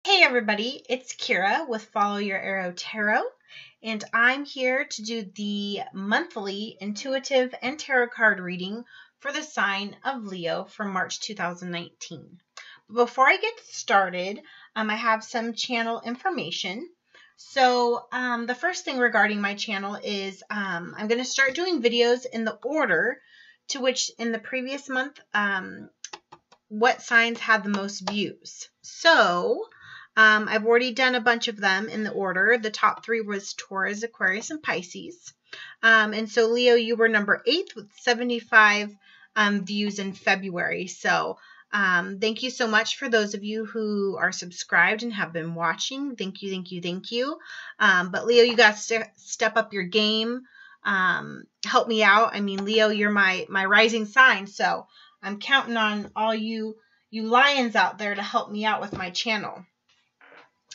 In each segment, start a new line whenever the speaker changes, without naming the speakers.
Hey everybody, it's Kira with Follow Your Arrow Tarot, and I'm here to do the monthly intuitive and tarot card reading for the sign of Leo for March 2019. But before I get started, I have some channel information. So the first thing regarding my channel is I'm going to start doing videos in the order to which in the previous month what signs had the most views. So I've already done a bunch of them in the order. The top three was Taurus, Aquarius, and Pisces. And so, Leo, you were number 8 with 75 views in February. So thank you so much for those of you who are subscribed and have been watching. Thank you, thank you, thank you. But, Leo, you got to step up your game. Help me out. I mean, Leo, you're my rising sign. So I'm counting on all you lions out there to help me out with my channel.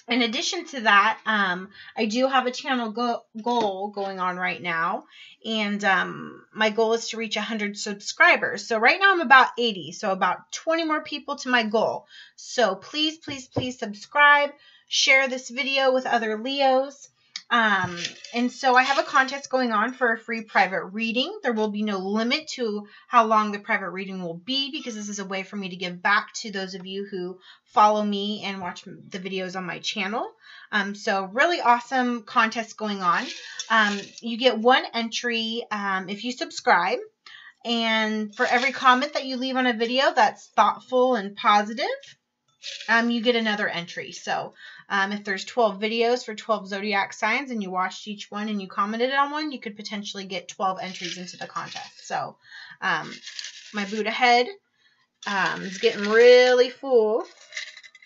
In addition to that, I do have a channel goal going on right now, and my goal is to reach 100 subscribers. So right now I'm about 80, so about 20 more people to my goal. So please, please, please subscribe, share this video with other Leos. And so I have a contest going on for a free private reading. There will be no limit to how long the private reading will be, because this is a way for me to give back to those of you who follow me and watch the videos on my channel. So really awesome contest going on. You get one entry if you subscribe. And for every comment that you leave on a video that's thoughtful and positive, you get another entry. So if there's 12 videos for 12 zodiac signs and you watched each one and you commented on one, you could potentially get 12 entries into the contest. So my Buddha head is getting really full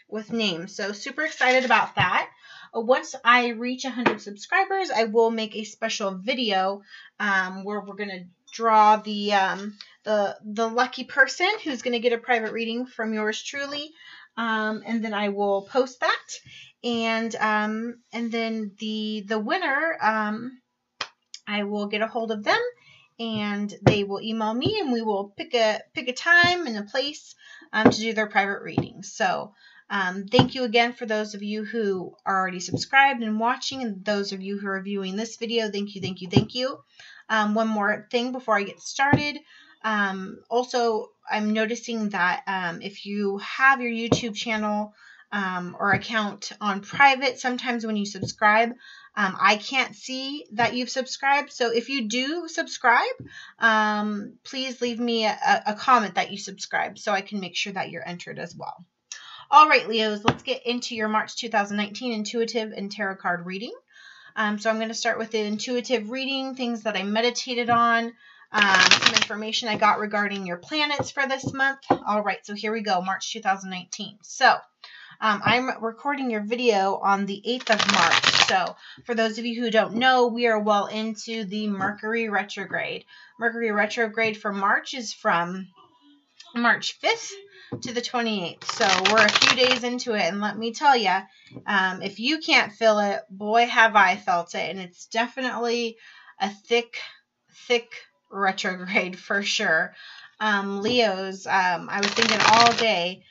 with names. So super excited about that. Once I reach 100 subscribers, I will make a special video where we're going to draw the lucky person who's going to get a private reading from yours truly. And then I will post that, and then the winner, I will get a hold of them, and they will email me, and we will pick a time and a place to do their private reading. So thank you again for those of you who are already subscribed and watching, and those of you who are viewing this video. Thank you, thank you, thank you. One more thing before I get started. Also, I'm noticing that if you have your YouTube channel or account on private, sometimes when you subscribe, I can't see that you've subscribed. So if you do subscribe, please leave me a comment that you subscribed so I can make sure that you're entered as well. All right, Leos, let's get into your March 2019 intuitive and tarot card reading. So I'm going to start with the intuitive reading, things that I meditated on, some information I got regarding your planets for this month. All right, so here we go, March 2019. So I'm recording your video on the 8th of March. So for those of you who don't know, we are well into the Mercury retrograde. Mercury retrograde for March is from March 5th to the 28th. So we're a few days into it, and let me tell you, if you can't feel it, boy, have I felt it. And it's definitely a thick retrograde for sure. Leos, I was thinking all day.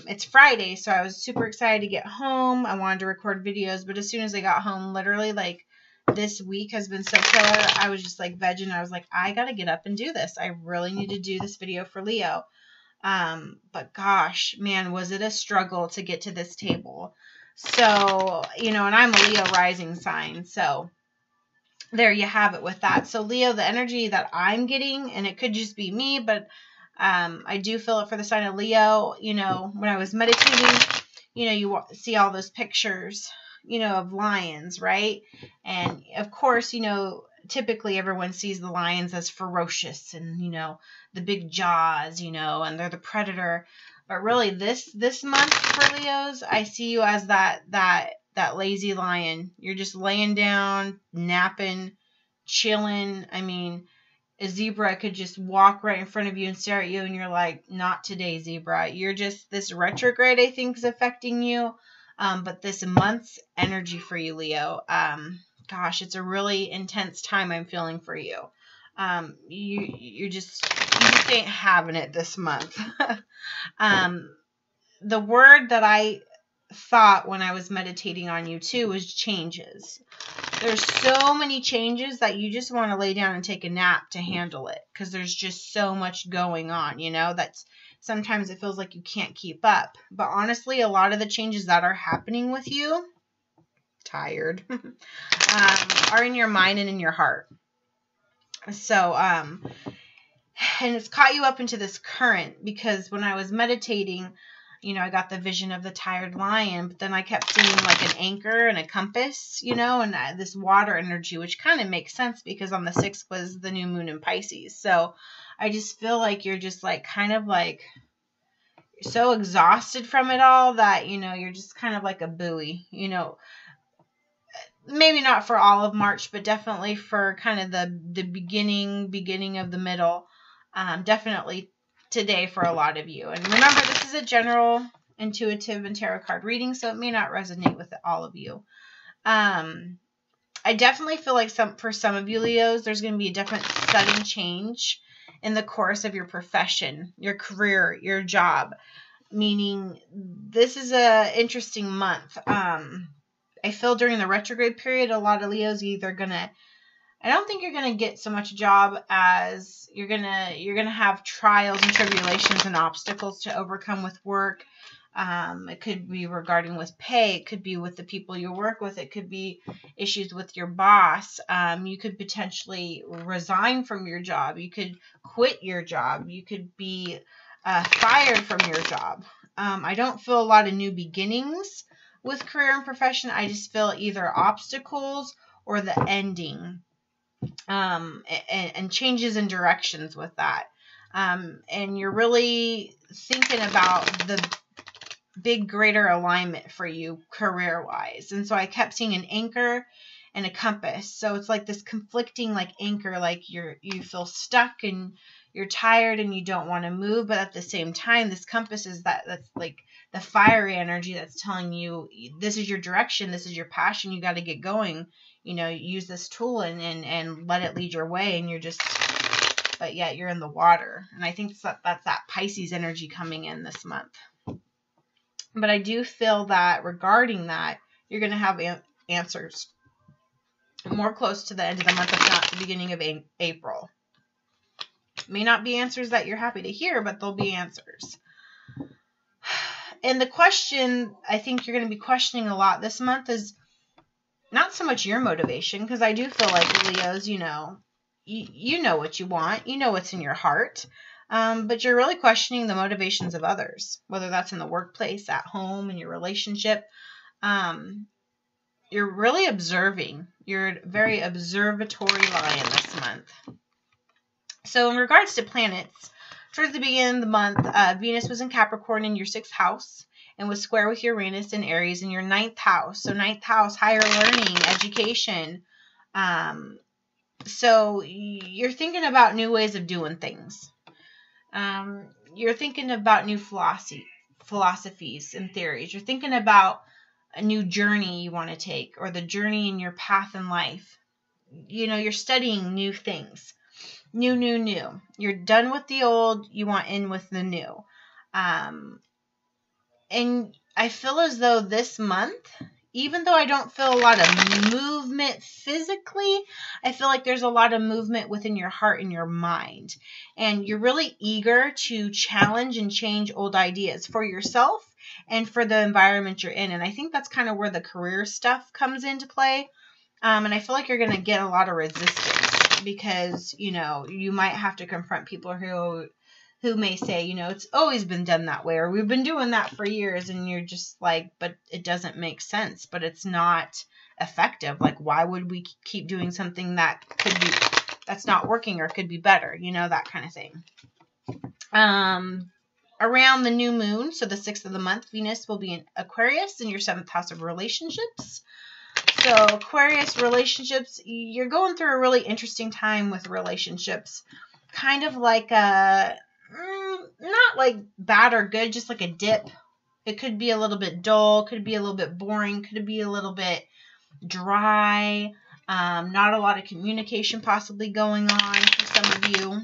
It's Friday, so I was super excited to get home. I wanted to record videos, but as soon as I got home, literally, like, this week has been so killer. I was just like vegging. I was like, I gotta get up and do this. I really need to do this video for Leo. But gosh, man, was it a struggle to get to this table. So, you know, and I'm a Leo rising sign, so there you have it with that. So Leo, the energy that I'm getting, and it could just be me, but I do feel it for the sign of Leo. You know, when I was meditating, you know, you see all those pictures, you know, of lions, right? And of course, you know, typically everyone sees the lions as ferocious and, you know, the big jaws, you know, and they're the predator. But really this month for Leos, I see you as that lazy lion. You're just laying down, napping, chilling. I mean, a zebra could just walk right in front of you and stare at you, and you're like, not today, zebra. You're just, this retrograde, I think, is affecting you. But this month's energy for you, Leo, gosh, it's a really intense time I'm feeling for you. You just ain't having it this month. The word that I thought when I was meditating on you too was changes. There's so many changes that you just want to lay down and take a nap to handle it, because there's just so much going on, you know, that's sometimes it feels like you can't keep up. But honestly, a lot of the changes that are happening with you, tired, are in your mind and in your heart. So, and it's caught you up into this current, because when I was meditating, you know, I got the vision of the tired lion, but then I kept seeing like an anchor and a compass, you know, and this water energy, which kind of makes sense because on the 6th was the new moon in Pisces. So I just feel like you're just like kind of like so exhausted from it all that, you know, you're just kind of like a buoy, you know, maybe not for all of March, but definitely for kind of the beginning of the middle. Definitely today for a lot of you. And remember, this is a general intuitive and tarot card reading, so it may not resonate with all of you. I definitely feel like for some of you Leos, there's going to be a definite sudden change in the course of your profession, your career, your job, meaning this is a interesting month. I feel during the retrograde period, a lot of Leos either I don't think you're gonna get so much job as you're gonna have trials and tribulations and obstacles to overcome with work. It could be regarding with pay. It could be with the people you work with. It could be issues with your boss. You could potentially resign from your job. You could quit your job. You could be fired from your job. I don't feel a lot of new beginnings with career and profession. I just feel either obstacles or the ending, and changes in directions with that. And you're really thinking about the big greater alignment for you career wise. And so I kept seeing an anchor and a compass. So it's like this conflicting like anchor, like you feel stuck and you're tired and you don't want to move, but at the same time this compass is that's like the fiery energy that's telling you this is your direction, this is your passion, you got to get going, you know, use this tool and let it lead your way. And you're just, but yet you're in the water. And I think that's that Pisces energy coming in this month. But I do feel that regarding that, you're going to have answers more close to the end of the month, if not the beginning of April. May not be answers that you're happy to hear, but they'll be answers. And the question I think you're going to be questioning a lot this month is not so much your motivation, because I do feel like Leos, you know what you want, you know what's in your heart, but you're really questioning the motivations of others, whether that's in the workplace, at home, in your relationship. You're really observing. You're a very observatory lion this month. So in regards to planets, towards the beginning of the month, Venus was in Capricorn in your 6th house and was square with Uranus and Aries in your 9th house. So 9th house, higher learning, education. So you're thinking about new ways of doing things. You're thinking about new philosophies and theories. You're thinking about a new journey you want to take, or the journey in your path in life. You know, you're studying new things. New. You're done with the old. You want in with the new. And I feel as though this month, even though I don't feel a lot of movement physically, I feel like there's a lot of movement within your heart and your mind. And you're really eager to challenge and change old ideas for yourself and for the environment you're in. And I think that's kind of where the career stuff comes into play. And I feel like you're going to get a lot of resistance because, you know, you might have to confront people who may say, you know, it's always been done that way, or we've been doing that for years. And you're just like, but it doesn't make sense, but it's not effective. Like, why would we keep doing something that's not working or could be better? You know, that kind of thing. Around the new moon, so the 6th of the month, Venus will be in Aquarius in your 7th house of relationships. So Aquarius relationships, you're going through a really interesting time with relationships. Kind of like not like bad or good, just like a dip. It could be a little bit dull, could be a little bit boring, could be a little bit dry. Not a lot of communication possibly going on for some of you.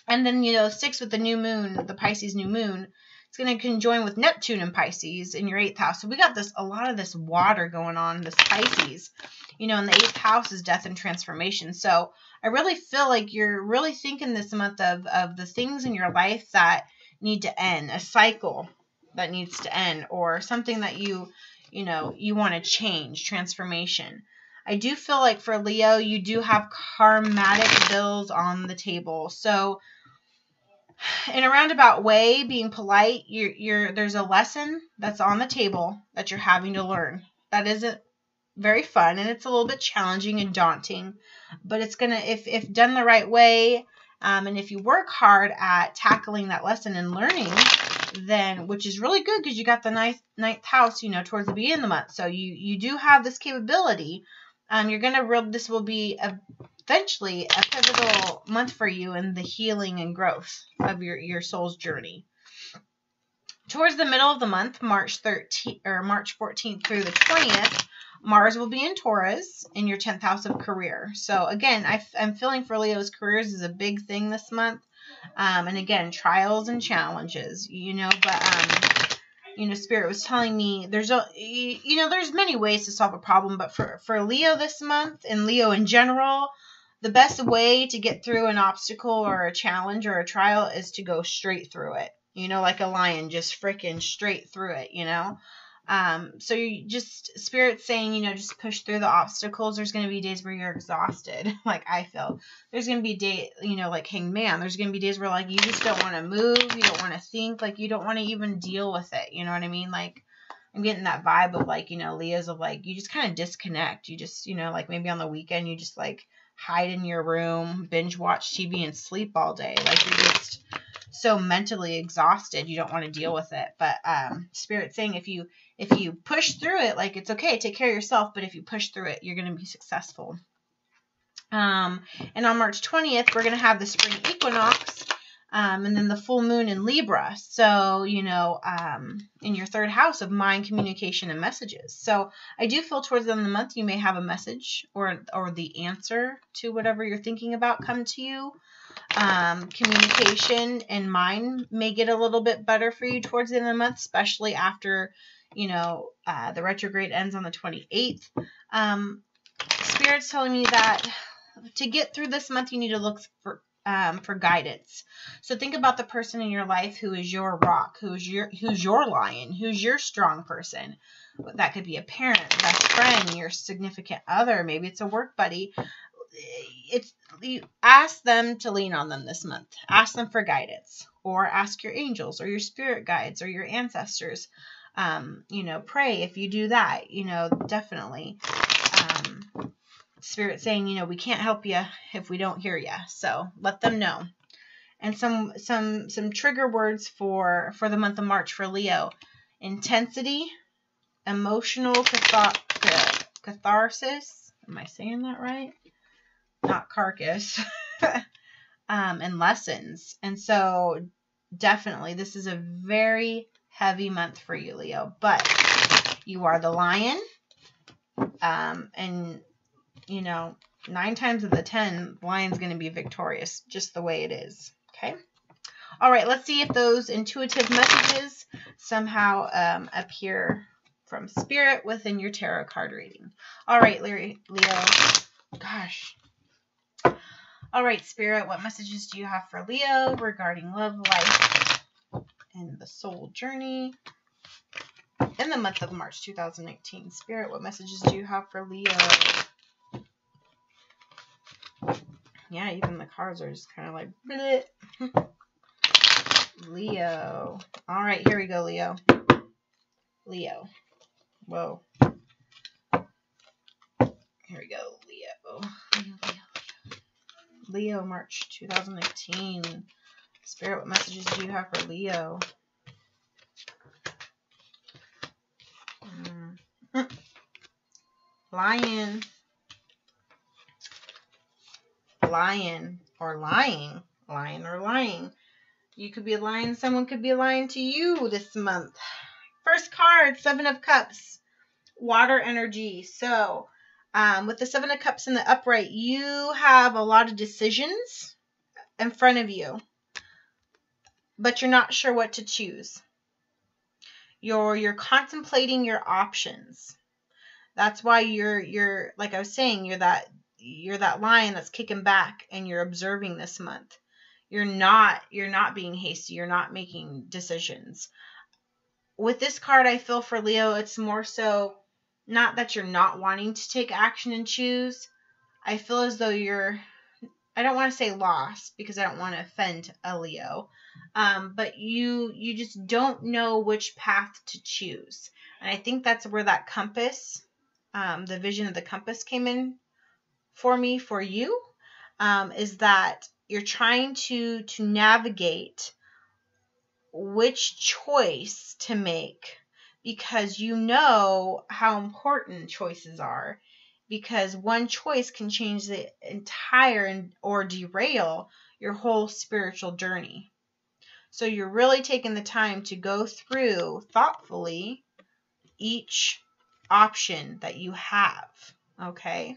And then, you know, 6 with the new moon, the Pisces new moon, It's going to conjoin with Neptune and Pisces in your 8th house. So we got a lot of this water going on, this Pisces, you know, and the 8th house is death and transformation. So I really feel like you're really thinking this month of the things in your life that need to end, a cycle that needs to end, or something that you want to change, transformation. I do feel like for Leo, you do have karmatic bills on the table. So in a roundabout way, being polite, there's a lesson that's on the table that you're having to learn. That isn't very fun, and it's a little bit challenging and daunting, but it's gonna, if done the right way, and if you work hard at tackling that lesson and learning, then, which is really good because you got the ninth house, you know, towards the beginning of the month. So you do have this capability. This will be eventually a pivotal month for you in the healing and growth of your soul's journey. Towards the middle of the month, March 14th through the 20th, Mars will be in Taurus in your 10th house of career. So again, I'm feeling for Leo's careers is a big thing this month. And again, trials and challenges, you know, but, Spirit was telling me there's many ways to solve a problem, but for Leo this month and Leo in general, the best way to get through an obstacle or a challenge or a trial is to go straight through it, you know, like a lion, just freaking straight through it, you know. So you just, Spirit's saying, you know, just push through the obstacles. There's going to be days where you're exhausted, like I feel. There's going to be days, you know, like Hangman. There's going to be days where, like, you just don't want to move. You don't want to think. Like, you don't want to even deal with it. You know what I mean? Like, I'm getting that vibe of, like, you know, Leo's of, like, you just kind of disconnect. You just, you know, like, maybe on the weekend, you just, like, hide in your room, binge watch TV, and sleep all day. Like, you're just so mentally exhausted. You don't want to deal with it. But Spirit's saying if you push through it, like, it's okay, take care of yourself, but if you push through it, you're going to be successful. And on March 20th, we're going to have the spring equinox, and then the full moon in Libra. So, you know, in your 3rd house of mind, communication, and messages. So I do feel towards the end of the month, you may have a message or the answer to whatever you're thinking about come to you. Communication and mind may get a little bit better for you towards the end of the month, especially after, you know, the retrograde ends on the 28th. Spirit's telling me that to get through this month, you need to look for guidance. So think about the person in your life who is your rock, who's your lion, who's your strong person. That could be a parent, best friend, your significant other. Maybe it's a work buddy. You ask them to lean on them this month. Ask them for guidance, or ask your angels or your spirit guides or your ancestors. You know, pray if you do that, you know, definitely. Spirit saying, you know, we can't help you if we don't hear you. So let them know. And some trigger words for the month of March for Leo: intensity, emotional catharsis. Am I saying that right? Not carcass. And lessons. And so definitely this is a very heavy month for you, Leo, but you are the lion. And you know, 9 times out of the 10, lion's going to be victorious, just the way it is. Okay. All right. Let's see if those intuitive messages somehow appear from Spirit within your tarot card reading. All right, Leo. Gosh. All right, Spirit, what messages do you have for Leo regarding love, life, and the soul journey in the month of March 2019? Spirit, what messages do you have for Leo? Yeah, even the cards are just kind of like, bleh. Leo. All right, here we go, Leo. Leo. Whoa. Here we go, Leo. Leo, March 2019. Spirit, what messages do you have for Leo? Lion. Lion or lying. Lion or lying. You could be a lion. Someone could be lying to you this month. First card, 7 of Cups. Water energy. So, with the 7 of Cups in the upright, you have a lot of decisions in front of you, but you're not sure what to choose. You're contemplating your options. That's why you're like I was saying, you're that lion that's kicking back and you're observing this month. You're not being hasty. You're not making decisions. With this card, I feel for Leo, it's more so not that you're not wanting to take action and choose. I feel as though I don't want to say lost because I don't want to offend a Leo, but you just don't know which path to choose. And I think that's where that compass, the vision of the compass came in for me, for you, is that you're trying to navigate which choice to make, because you know how important choices are, because one choice can change the entire or derail your whole spiritual journey. So you're really taking the time to go through thoughtfully each option that you have. Okay.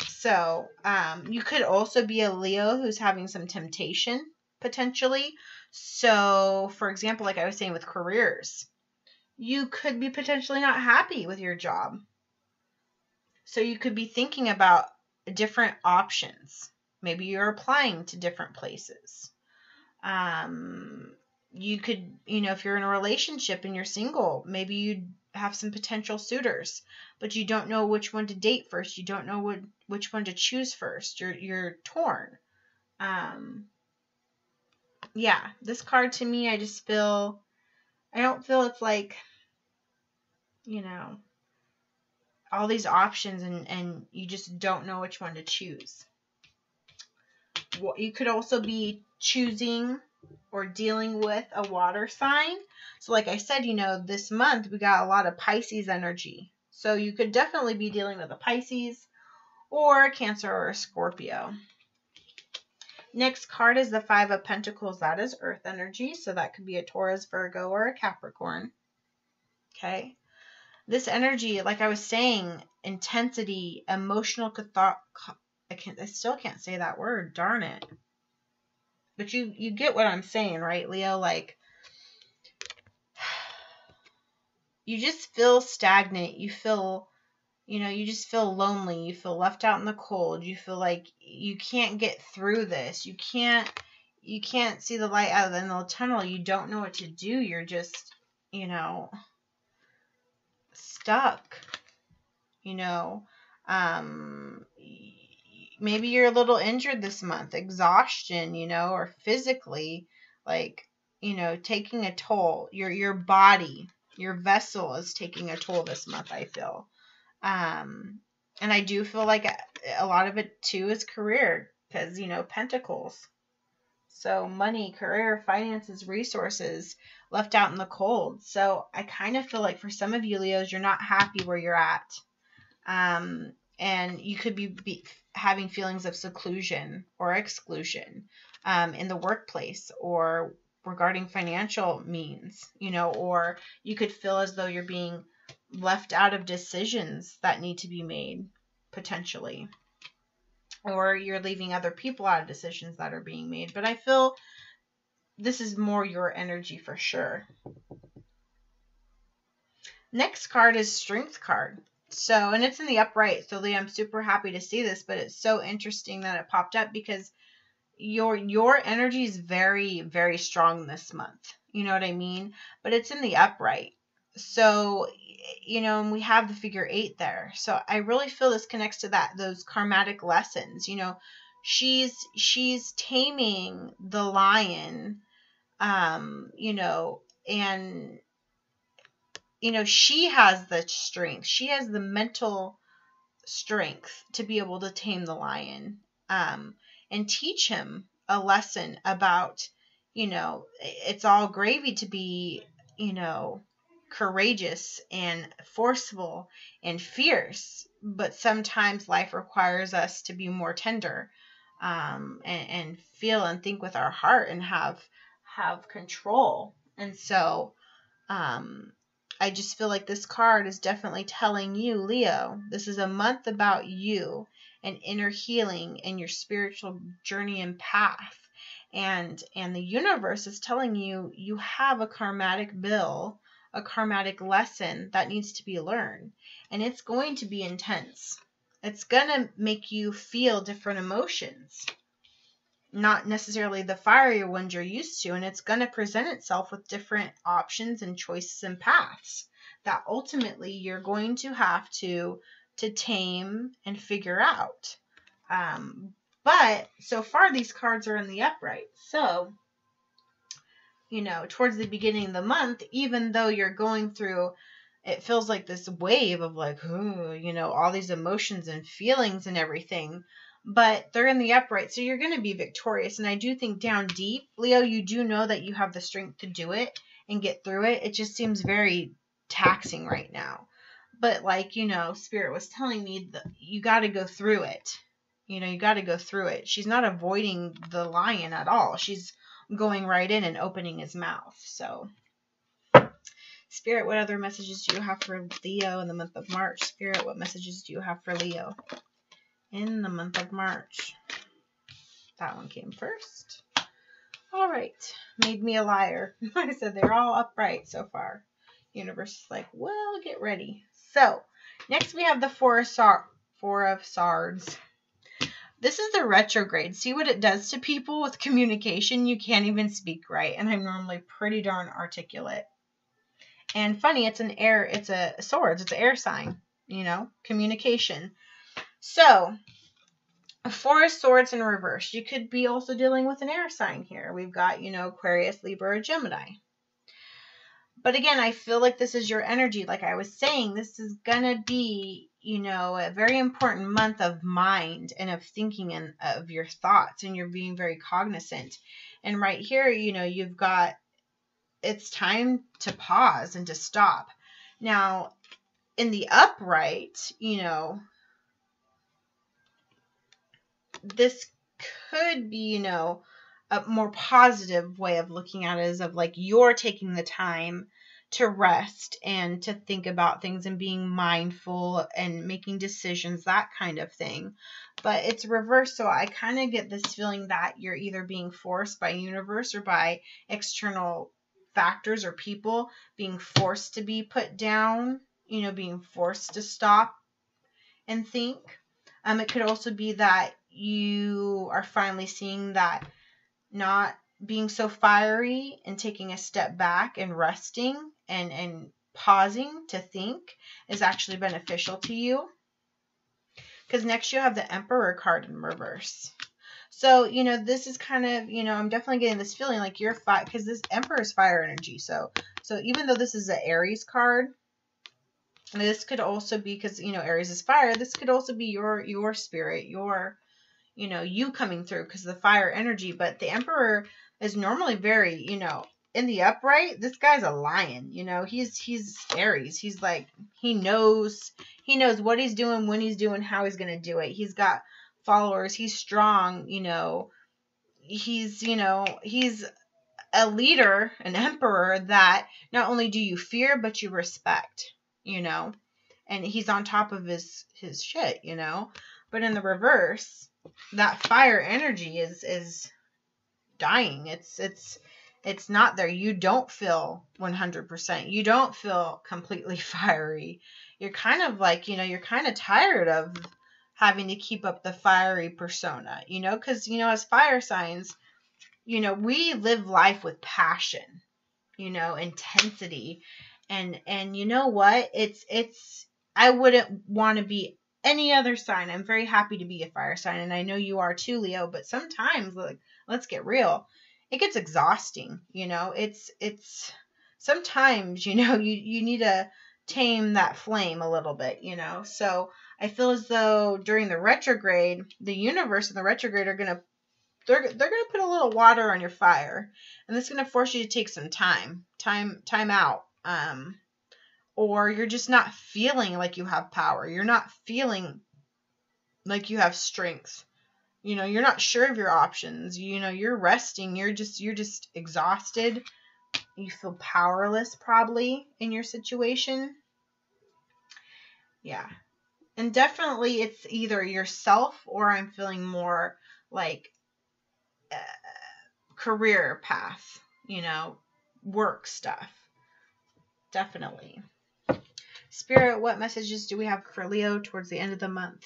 So you could also be a Leo who's having some temptation potentially. So, for example, like I was saying with careers, you could be potentially not happy with your job. So you could be thinking about different options. Maybe you're applying to different places. You could, if you're in a relationship and you're single, maybe you'd have some potential suitors, but you don't know which one to date first. You don't know which one to choose first. You're torn. Yeah, this card to me, I don't feel it's like, all these options and you just don't know which one to choose. Well, you could also be choosing or dealing with a water sign. So like I said, this month we got a lot of Pisces energy. So you could definitely be dealing with a Pisces or a Cancer or a Scorpio. Next card is the Five of Pentacles. That is Earth energy. So that could be a Taurus, Virgo, or a Capricorn. Okay. This energy, like I was saying, intensity, emotional I still can't say that word. Darn it. But you get what I'm saying, right, Leo? Like, you just feel stagnant. You feel, you just feel lonely. You feel left out in the cold. You feel like you can't get through this. You can't see the light out of the tunnel. You don't know what to do. You're just, stuck. Maybe you're a little injured this month, exhaustion, or physically, like, taking a toll. Your body, your vessel is taking a toll this month, I feel. And I do feel like a lot of it too is career, because, Pentacles. So money, career, finances, resources left out in the cold. So I kind of feel like for some of you Leos, you're not happy where you're at. And you could be having feelings of seclusion or exclusion in the workplace or regarding financial means, or you could feel as though you're being left out of decisions that need to be made, potentially. Or you're leaving other people out of decisions that are being made. But I feel this is more your energy for sure. Next card is Strength card. So, and it's in the upright. So, Lee, I'm super happy to see this, but it's so interesting that it popped up because your energy is very, very strong this month. You know what I mean? But it's in the upright. So, and we have the figure 8 there. So I really feel this connects to those karmatic lessons. She's taming the lion, and she has the strength. She has the mental strength to be able to tame the lion, and teach him a lesson about, it's all gravy to be, courageous and forceful and fierce, but sometimes life requires us to be more tender, and feel and think with our heart and have control. And so I just feel like this card is definitely telling you, Leo, this is a month about you and inner healing and your spiritual journey and path. And the universe is telling you, you have a karmatic bill a karmatic lesson that needs to be learned. And it's going to be intense. It's going to make you feel different emotions, not necessarily the fiery ones you're used to. And it's going to present itself with different options and choices and paths that ultimately you're going to have to tame and figure out. But so far, these cards are in the upright. So, you know, towards the beginning of the month, even though you're going through, it feels like this wave of like, ooh, you know, all these emotions and feelings and everything, but they're in the upright. So you're going to be victorious. And I do think down deep, Leo, you do know that you have the strength to do it and get through it. It just seems very taxing right now. But like, you know, Spirit was telling me that you got to go through it. You know, you got to go through it. She's not avoiding the lion at all. She's going right in and opening his mouth. So, Spirit, what other messages do you have for Leo in the month of March? Spirit, what messages do you have for Leo in the month of March? That one came first. All right. Made me a liar. Like I said, they're all upright so far. Universe is like, well, get ready. So, next we have the Four of Swords. This is the retrograde. See what it does to people with communication? You can't even speak right. And I'm normally pretty darn articulate. And funny, it's a swords. It's an air sign, you know, communication. So, a Four of Swords in reverse. You could be also dealing with an air sign here. We've got, you know, Aquarius, Libra, or Gemini. But again, I feel like this is your energy. Like I was saying, this is going to be, you know, a very important month of mind and of thinking and of your thoughts. And you're being very cognizant. And right here, you know, you've got, it's time to pause and to stop. Now, in the upright, you know, this could be, you know, a more positive way of looking at it is of like you're taking the time to rest and to think about things and being mindful and making decisions, that kind of thing. But it's reversed, so I kind of get this feeling that you're either being forced by universe or by external factors or people, being forced to be put down, you know, being forced to stop and think. It could also be that you are finally seeing that not being so fiery and taking a step back and resting and pausing to think is actually beneficial to you. Because next you have the Emperor card in reverse. So, you know, this is kind of, you know, I'm definitely getting this feeling like you're fire, because this Emperor is fire energy. So even though this is an Aries card, and this could also be, because, you know, Aries is fire, this could also be your spirit, your, you know, you coming through because of the fire energy. But the Emperor is normally very, you know, in the upright, this guy's a lion, you know, he's Aries. He's like, he knows what he's doing, when he's doing, how he's going to do it. He's got followers. He's strong, you know, he's a leader, an emperor that not only do you fear, but you respect, you know, and he's on top of his shit, you know. But in the reverse, that fire energy is dying. It's not there. You don't feel 100%. You don't feel completely fiery. You're kind of like, you know, you're kind of tired of having to keep up the fiery persona, you know, because, you know, as fire signs, you know, we live life with passion, you know, intensity. And you know what? I wouldn't want to be any other sign. I'm very happy to be a fire sign. And I know you are too, Leo, but sometimes, like, let's get real. It gets exhausting, you know, it's sometimes, you know, you need to tame that flame a little bit, you know. So I feel as though during the retrograde, the universe and the retrograde are going to, they're going to put a little water on your fire, and this is going to force you to take some time out. Or you're just not feeling like you have power. You're not feeling like you have strength. You know, you're not sure of your options. You know, you're resting. You're just exhausted. You feel powerless probably in your situation. Yeah. And definitely it's either yourself, or I'm feeling more like career path, you know, work stuff. Definitely. Spirit, what messages do we have for Leo towards the end of the month?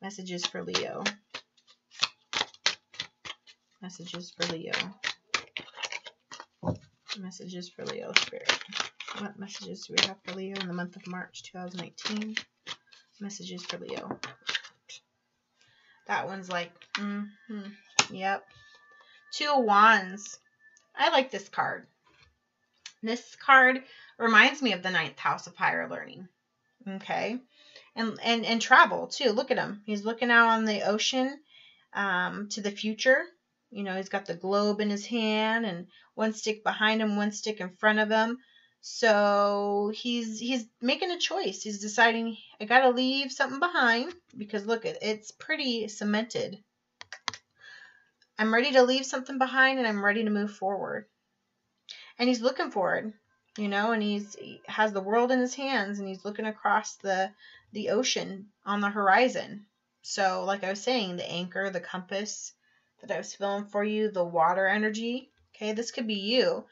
Messages for Leo. Messages for Leo. Messages for Leo, Spirit. What messages do we have for Leo in the month of March 2018? Messages for Leo. That one's like, yep. 2 of Wands. I like this card. This card reminds me of the 9th house of higher learning. Okay. And travel too. Look at him. He's looking out on the ocean to the future. You know, he's got the globe in his hand and one stick behind him, one stick in front of him. So he's making a choice. He's deciding, I got to leave something behind because look, it's pretty cemented. I'm ready to leave something behind and I'm ready to move forward. And he's looking forward, you know, and he has the world in his hands and he's looking across the ocean on the horizon. So like I was saying, the anchor, the compass that I was feeling for you, the water energy. Okay, this could be you,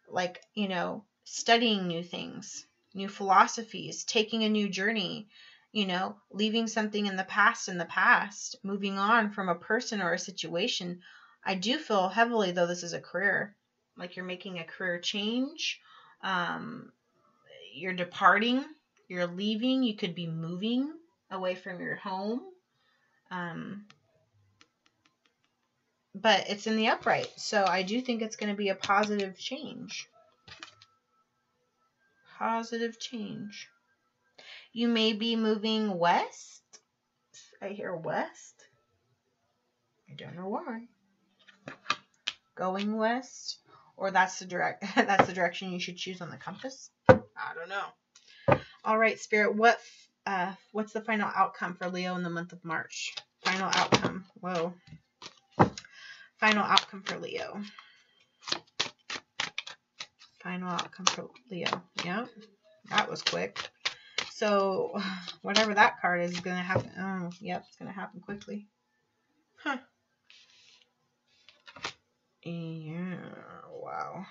like, you know, studying new things, new philosophies, taking a new journey, you know, leaving something in the past, moving on from a person or a situation. I do feel heavily, though, this is a career, like you're making a career change. You're departing, you're leaving, you could be moving away from your home. But it's in the upright, so I do think it's going to be a positive change. Positive change. You may be moving west. I hear west. I don't know why. Going west, or that's the direction you should choose on the compass. I don't know. All right, Spirit. What's the final outcome for Leo in the month of March? Final outcome. Whoa. Final outcome for Leo. Final outcome for Leo. Yep. That was quick. So, whatever that card is going to happen. Oh, yep. It's going to happen quickly. Huh. Yeah. Wow.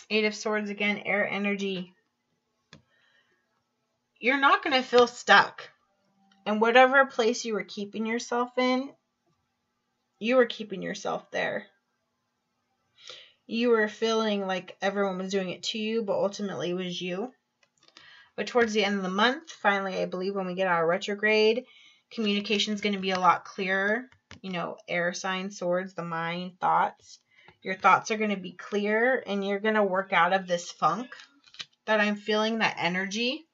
8 of Swords again. Air energy. You're not going to feel stuck. And whatever place you were keeping yourself in, you were keeping yourself there. You were feeling like everyone was doing it to you, but ultimately it was you. But towards the end of the month, finally, I believe when we get our retrograde, communication is going to be a lot clearer. You know, air sign, swords, the mind, thoughts. Your thoughts are going to be clear, and you're going to work out of this funk that I'm feeling, that energy.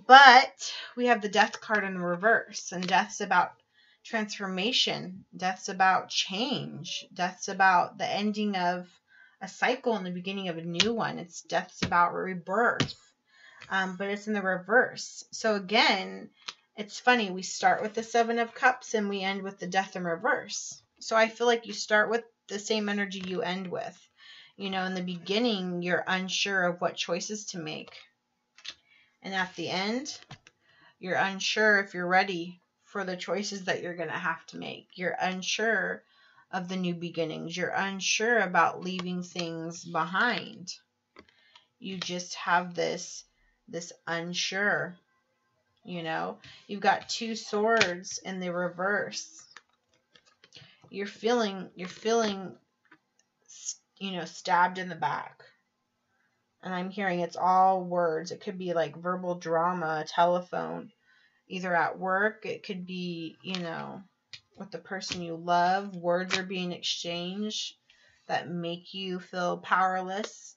But we have the Death card in reverse, and Death's about transformation. Death's about change. Death's about the ending of a cycle and the beginning of a new one. Death's about rebirth, but it's in the reverse. So again, it's funny. We start with the 7 of Cups and we end with the Death in reverse. So I feel like you start with the same energy you end with. You know, in the beginning, you're unsure of what choices to make. And at the end, you're unsure if you're ready for the choices that you're going to have to make. You're unsure of the new beginnings. You're unsure about leaving things behind. You just have this unsure, you know. You've got 2 swords in the reverse. You're feeling, you know, stabbed in the back. And I'm hearing it's all words. It could be like verbal drama, telephone, either at work. It could be, you know, with the person you love. Words are being exchanged that make you feel powerless,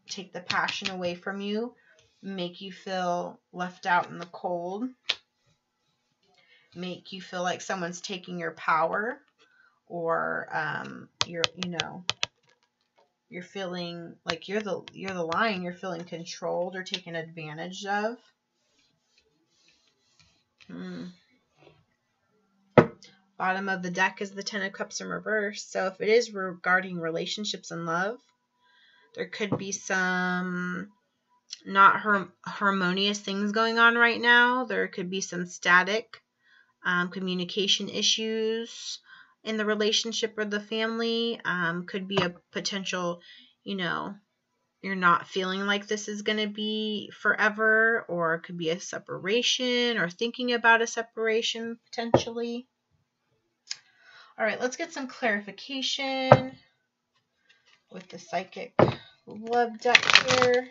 take the passion away from you, make you feel left out in the cold, make you feel like someone's taking your power, or you're feeling like you're the lion, you're feeling controlled or taken advantage of. Bottom of the deck is the 10 of Cups in reverse. So if it is regarding relationships and love, there could be some not harmonious things going on right now. There could be some static, communication issues. in the relationship or the family. Could be a potential, you know, you're not feeling like this is going to be forever, or it could be a separation or thinking about a separation potentially. All right, let's get some clarification with the Psychic Love deck here.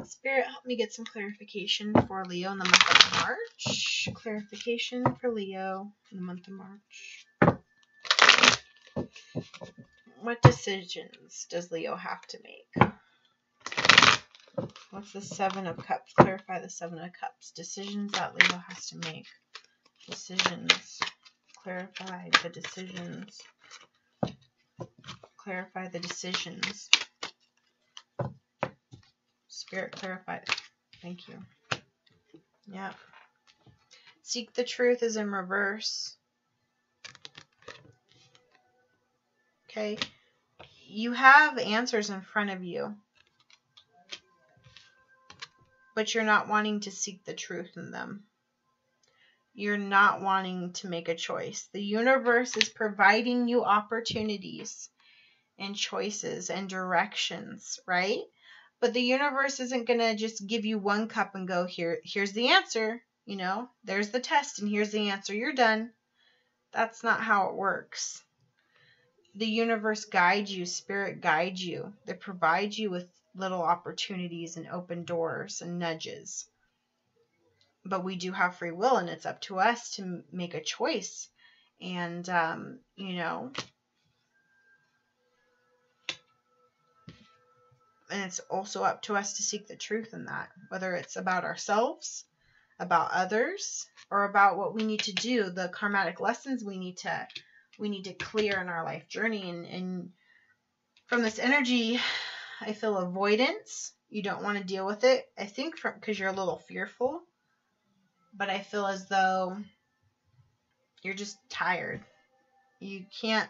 Spirit, help me get some clarification for Leo in the month of March. Clarification for Leo in the month of March. What decisions does Leo have to make? What's the Seven of Cups? Clarify the Seven of Cups. Decisions that Leo has to make. Decisions. Clarify the decisions. Clarify the decisions. Spirit, clarify it. Thank you. Yeah. Seek the truth is in reverse. Okay. You have answers in front of you, but you're not wanting to seek the truth in them. You're not wanting to make a choice. The universe is providing you opportunities and choices and directions, right? But the universe isn't going to just give you one cup and go, here's the answer. You know, there's the test and here's the answer. You're done. That's not how it works. The universe guides you, spirit guides you. They provide you with little opportunities and open doors and nudges. But we do have free will, and it's up to us to make a choice. And, you know, and it's also up to us to seek the truth in that, whether it's about ourselves, about others, or about what we need to do, the karmatic lessons we need to clear in our life journey. And from this energy, I feel avoidance. You don't want to deal with it. I think because you're a little fearful, but I feel as though you're just tired. You can't,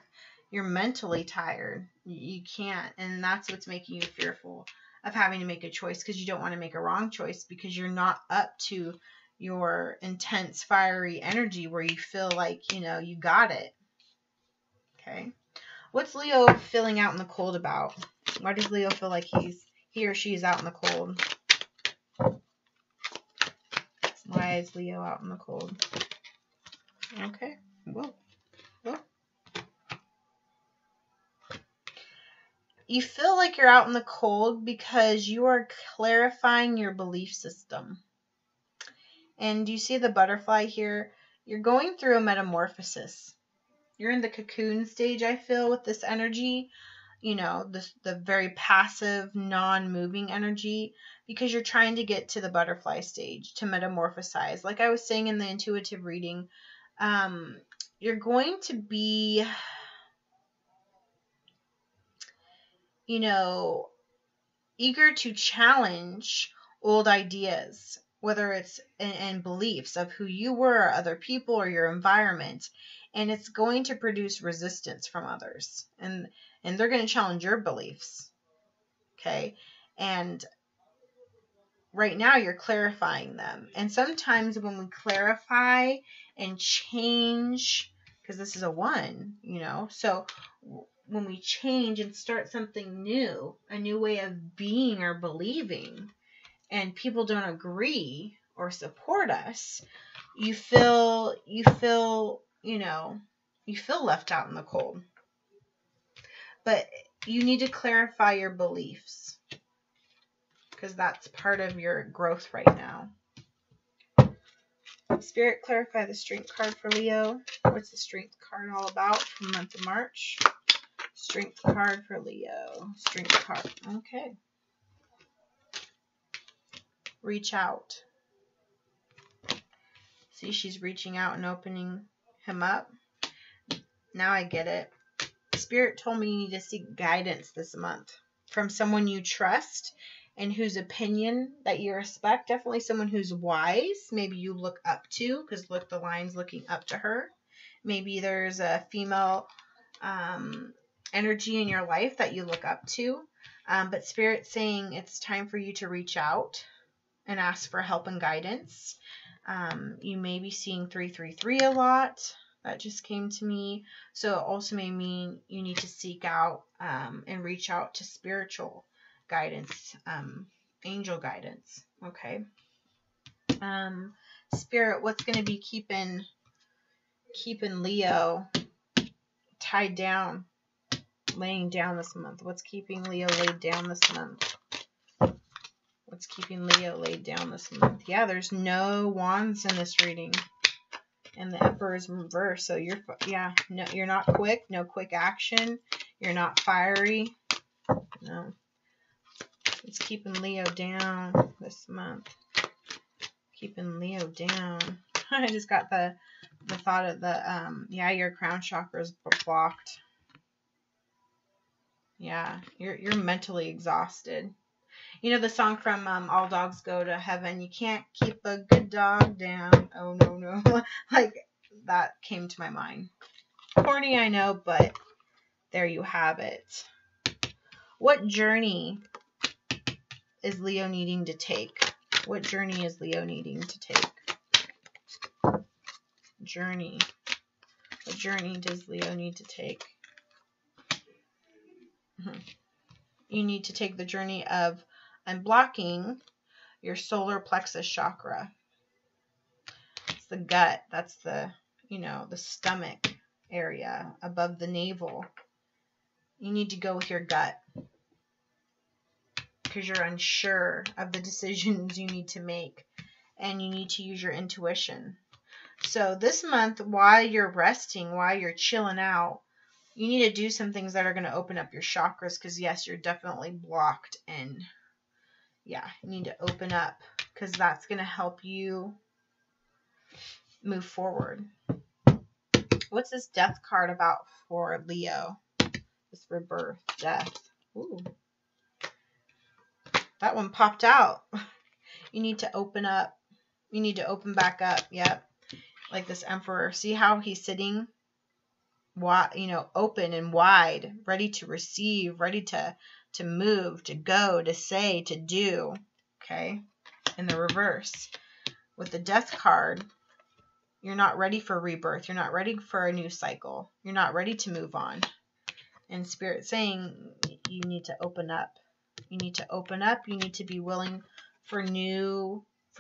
you're mentally tired. You can't, and that's what's making you fearful of having to make a choice, because you don't want to make a wrong choice, because you're not up to your intense, fiery energy where you feel like, you know, you got it. Okay. What's Leo feeling out in the cold about? Why does Leo feel like he or she is out in the cold? Why is Leo out in the cold? Okay. Whoa. You feel like you're out in the cold because you are clarifying your belief system. And you see the butterfly here? You're going through a metamorphosis. You're in the cocoon stage, I feel, with this energy. You know, the very passive, non-moving energy, because you're trying to get to the butterfly stage, to metamorphosize. Like I was saying in the intuitive reading, you're going to be, you know, eager to challenge old ideas, whether it's and beliefs of who you were, or other people, or your environment. And it's going to produce resistance from others. And they're going to challenge your beliefs. Okay? And right now you're clarifying them. And sometimes when we clarify and change, because this is a 1, you know, so when we change and start something new, a new way of being or believing, and people don't agree or support us, you feel, you know, you feel left out in the cold. But you need to clarify your beliefs, because that's part of your growth right now. Spirit, clarify the Strength card for Leo. What's the Strength card all about for the month of March? Strength card for Leo. Strength card. Okay. Reach out. See, she's reaching out and opening him up. Now I get it. Spirit told me you need to seek guidance this month from someone you trust and whose opinion that you respect. Definitely someone who's wise. Maybe you look up to, because look, the line's looking up to her. Maybe there's a female energy in your life that you look up to. But Spirit's saying it's time for you to reach out and ask for help and guidance. You may be seeing 333 a lot. That just came to me. So it also may mean you need to seek out and reach out to spiritual guidance, angel guidance. Okay. Spirit, what's going to be keeping Leo tied down, laying down this month? What's keeping Leo laid down this month? What's keeping Leo laid down this month? Yeah, there's no wands in this reading. And the Emperor's in reverse. So you're not quick. No quick action. You're not fiery. No. It's keeping Leo down this month. Keeping Leo down. I just got the thought of the, your crown chakra is blocked. Yeah, you're mentally exhausted. You know the song from All Dogs Go to Heaven, you can't keep a good dog down. Oh, no. Like, that came to my mind. Corny, I know, but there you have it. What journey is Leo needing to take? What journey is Leo needing to take? Journey. What journey does Leo need to take? You need to take the journey of unblocking your solar plexus chakra. It's the gut. That's the, the stomach area above the navel. You need to go with your gut because you're unsure of the decisions you need to make, and you need to use your intuition. So this month, while you're resting, while you're chilling out, you need to do some things that are going to open up your chakras because, yes, you're definitely blocked. And, yeah, you need to open up because that's going to help you move forward. What's this death card about for Leo? This rebirth, death. Ooh. That one popped out. You need to open up. You need to open back up. Yep. Like this Emperor. See how he's sitting? Open and wide, ready to receive, ready to move, to go, to say, to do. Okay. In the reverse. With the death card, you're not ready for rebirth. You're not ready for a new cycle. You're not ready to move on. And Spirit saying you need to open up. You need to open up. You need to be willing for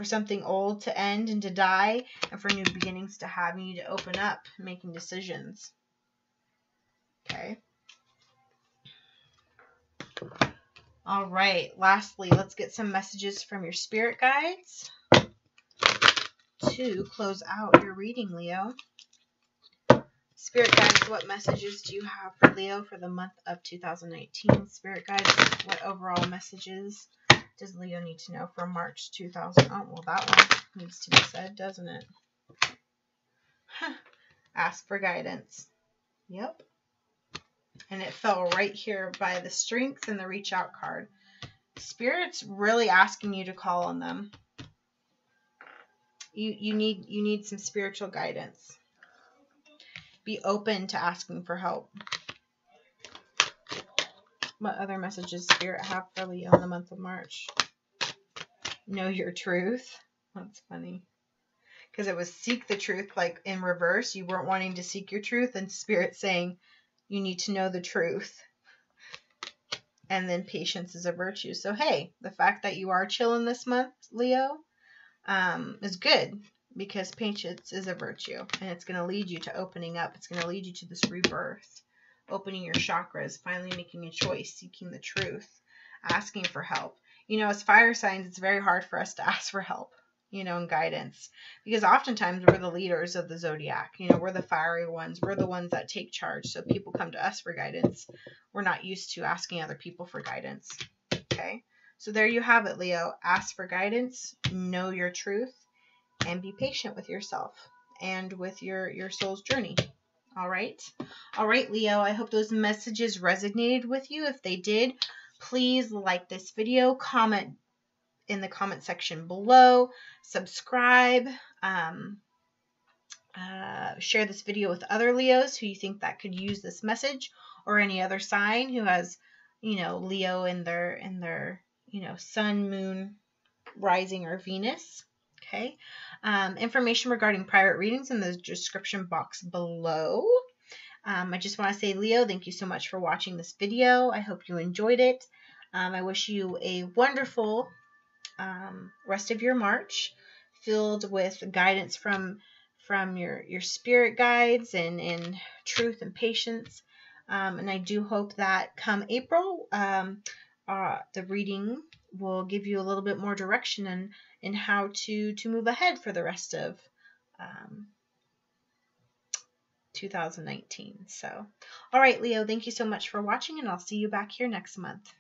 something old to end and to die, and for new beginnings to have. You need to open up, making decisions. Okay. All right. Lastly, let's get some messages from your spirit guides to close out your reading, Leo. Spirit guides, what messages do you have for Leo for the month of 2019? Spirit guides, what overall messages does Leo need to know for March 2000? Oh, well, that one needs to be said, doesn't it? Ask for guidance. Yep. And it fell right here by the Strength and the Reach Out card. Spirit's really asking you to call on them. You need some spiritual guidance. Be open to asking for help. What other messages Spirit have for Leo in the month of March? Know your truth. That's funny. Because it was seek the truth, like in reverse. You weren't wanting to seek your truth, and Spirit saying you need to know the truth. And then patience is a virtue. So, hey, the fact that you are chilling this month, Leo, is good. Because patience is a virtue, and it's going to lead you to opening up. It's going to lead you to this rebirth, opening your chakras, finally making a choice, seeking the truth, asking for help. As fire signs, it's very hard for us to ask for help, and guidance, because oftentimes we're the leaders of the zodiac. We're the fiery ones. We're the ones that take charge. So people come to us for guidance. We're not used to asking other people for guidance. Okay. So there you have it, Leo. Ask for guidance, know your truth, and be patient with yourself and with your soul's journey. All right, Leo, I hope those messages resonated with you. If they did, please like this video, comment in the comment section below, subscribe, share this video with other Leos who you think that could use this message, or any other sign who has, Leo in their sun, moon, rising, or Venus. okay? Information regarding private readings in the description box below. I just want to say, Leo, thank you so much for watching this video. I hope you enjoyed it. I wish you a wonderful rest of your March, filled with guidance from your spirit guides and truth and patience. And I do hope that come April, the reading will give you a little bit more direction in how to move ahead for the rest of 2019. So, all right, Leo, thank you so much for watching, and I'll see you back here next month.